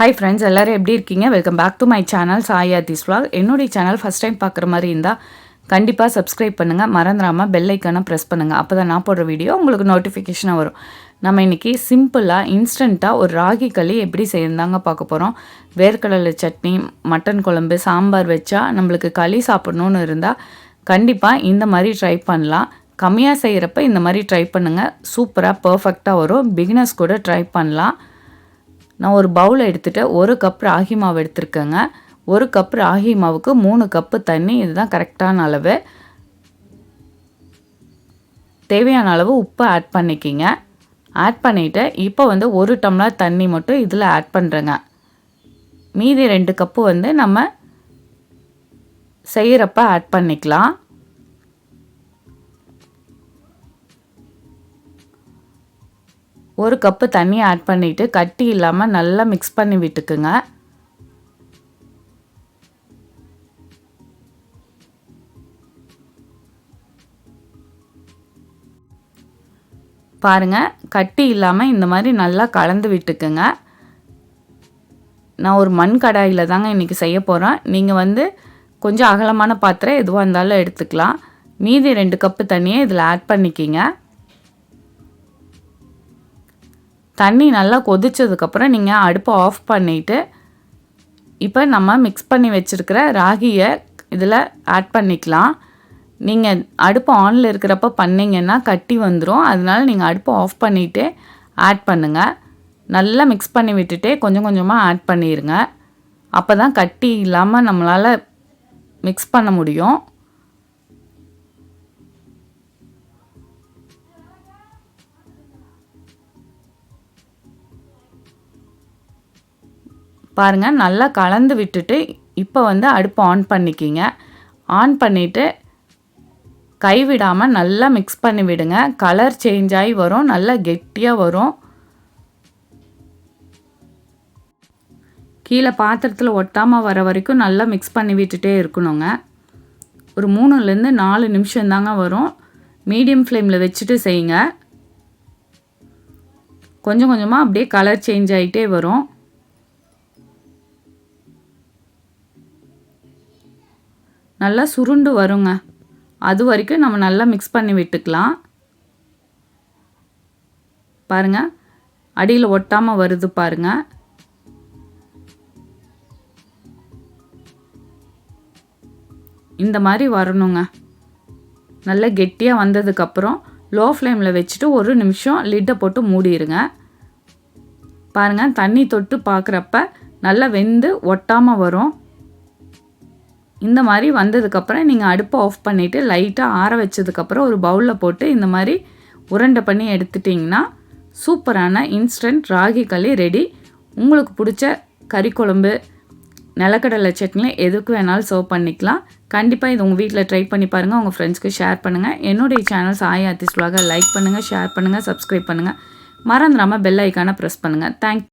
Hi friends, எல்லோரும் எப்படி இருக்கீங்க? Welcome back to my channel சாயாதிஸ் vlog. என்னுடைய சேனல் ஃபஸ்ட் டைம் பார்க்குற மாதிரி இருந்தால் கண்டிப்பாக சப்ஸ்கிரைப் பண்ணுங்கள். மறந்துடாமல் பெல் ஐக்கானை ப்ரெஸ் பண்ணுங்கள். அப்போ தான் நான் போடுற வீடியோ உங்களுக்கு நோட்டிஃபிகேஷனாக வரும். நம்ம இன்றைக்கி சிம்பிளாக இன்ஸ்டண்ட்டாக ஒரு ராகி களி எப்படி செய்யந்தாங்க பார்க்க போகிறோம். வேர்க்கடலை சட்னி, மட்டன் குழம்பு, சாம்பார் வச்சா நம்மளுக்கு களி சாப்பிட்ணுன்னு இருந்தால் கண்டிப்பாக இந்த மாதிரி ட்ரை பண்ணலாம். கம்மியாக செய்கிறப்ப இந்த மாதிரி ட்ரை பண்ணுங்கள். சூப்பராக பர்ஃபெக்டாக வரும். பிகினர்ஸ் கூட ட்ரை பண்ணலாம். நான் ஒரு பவுல் எடுத்துகிட்டு 1 கப் ராகி மாவு எடுத்துருக்கேங்க. 1 கப் ராகி மாவுக்கு 3 கப்பு தண்ணி, இதுதான் கரெக்டான அளவு. தேவையான அளவு உப்பு ஆட் பண்ணிக்கிங்க. ஆட் பண்ணிவிட்டு இப்போ 1 டம்ளர் தண்ணி மட்டும் இதில் ஆட் பண்ணுறேங்க. மீதி 2 கப்பு நம்ம செய்கிறப்ப ஆட் பண்ணிக்கலாம். ஒரு கப்பு தண்ணி ஆட் பண்ணிவிட்டு கட்டி இல்லாமல் நல்லா மிக்ஸ் பண்ணி விட்டுக்குங்க. பாருங்கள், கட்டி இல்லாமல் இந்த மாதிரி நல்லா கலந்து விட்டுக்குங்க. நான் ஒரு மண் கடாயில் தாங்க இன்றைக்கி செய்ய போகிறேன். நீங்கள் கொஞ்சம் அகலமான பாத்திரம் எதுவாக இருந்தாலும் எடுத்துக்கலாம். மீதி 2 கப்பு தண்ணியை இதில் ஆட் பண்ணிக்கிங்க. தண்ணி நல்லா கொதிச்சதுக்கப்புறம் நீங்கள் அடுப்பை ஆஃப் பண்ணிவிட்டு இப்போ நம்ம மிக்ஸ் பண்ணி வச்சுருக்கிற ராகியை இதில் ஆட் பண்ணிக்கலாம். நீங்கள் அடுப்பு ஆனில் இருக்கிறப்ப பண்ணிங்கன்னா கட்டி வந்துடும். அதனால நீங்கள் அடுப்பை ஆஃப் பண்ணிவிட்டு ஆட் பண்ணுங்கள். நல்லா மிக்ஸ் பண்ணி விட்டுட்டே கொஞ்சம் கொஞ்சமாக ஆட் பண்ணிடுங்க. அப்போ தான் கட்டி இல்லாமல் நம்மளால் மிக்ஸ் பண்ண முடியும். பாருங்கள், நல்லா கலந்து விட்டுட்டு இப்போ அடுப்பை ஆன் பண்ணிக்கிங்க. ஆன் பண்ணிவிட்டு கைவிடாமல் நல்லா மிக்ஸ் பண்ணி விடுங்க. கலர் சேஞ்ச் ஆகி வரும், நல்லா கெட்டியாக வரும். கீழே பாத்திரத்தில் ஒட்டாமல் வர வரைக்கும் நல்லா மிக்ஸ் பண்ணி விட்டுட்டே இருக்கணுங்க. ஒரு 3லேருந்து 4 நிமிஷம் தாங்க வரும். மீடியம் ஃப்ளேமில் வச்சுட்டு செய்யுங்க. கொஞ்சம் கொஞ்சமாக அப்படியே கலர் சேஞ்ச் ஆகிட்டே வரும். நல்லா சுருண்டு வருங்க. அது வரைக்கும் நம்ம நல்லா மிக்ஸ் பண்ணி விட்டுக்கலாம். பாருங்கள், அடியில் ஒட்டாமல் வருது பாருங்கள். இந்த மாதிரி வரணுங்க. நல்லா கெட்டியாக வந்ததுக்கப்புறம் லோ ஃப்ளேமில் வச்சுட்டு 1 நிமிஷம் லிட்டை போட்டு மூடிடுங்க. பாருங்கள், தண்ணி தொட்டு பார்க்குறப்ப நல்லா வெந்து ஒட்டாமல் வரும். இந்த மாதிரி வந்ததுக்கப்புறம் நீங்கள் அடுப்பை ஆஃப் பண்ணிவிட்டு லைட்டாக ஆற வச்சதுக்கப்புறம் ஒரு பவுலில் போட்டு இந்த மாதிரி உருண்டை பண்ணி எடுத்துட்டிங்கன்னா சூப்பரான இன்ஸ்டன்ட் ராகி களி ரெடி. உங்களுக்கு பிடிச்ச கறி குழம்பு, நிலக்கடலை சட்னி எதுக்கு வேணாலும் சர்வ் பண்ணிக்கலாம். கண்டிப்பாக இது உங்கள் வீட்டில் ட்ரை பண்ணி பாருங்கள். உங்கள் ஃப்ரெண்ட்ஸ்க்கு ஷேர் பண்ணுங்கள். என்னுடைய சேனல் சாயாதிஸ் vlog லைக் பண்ணுங்கள், ஷேர் பண்ணுங்கள், சப்ஸ்கிரைப் பண்ணுங்கள். மறந்துடாமல் பெல் ஐக்கானை ப்ரெஸ் பண்ணுங்கள். தேங்க்யூ.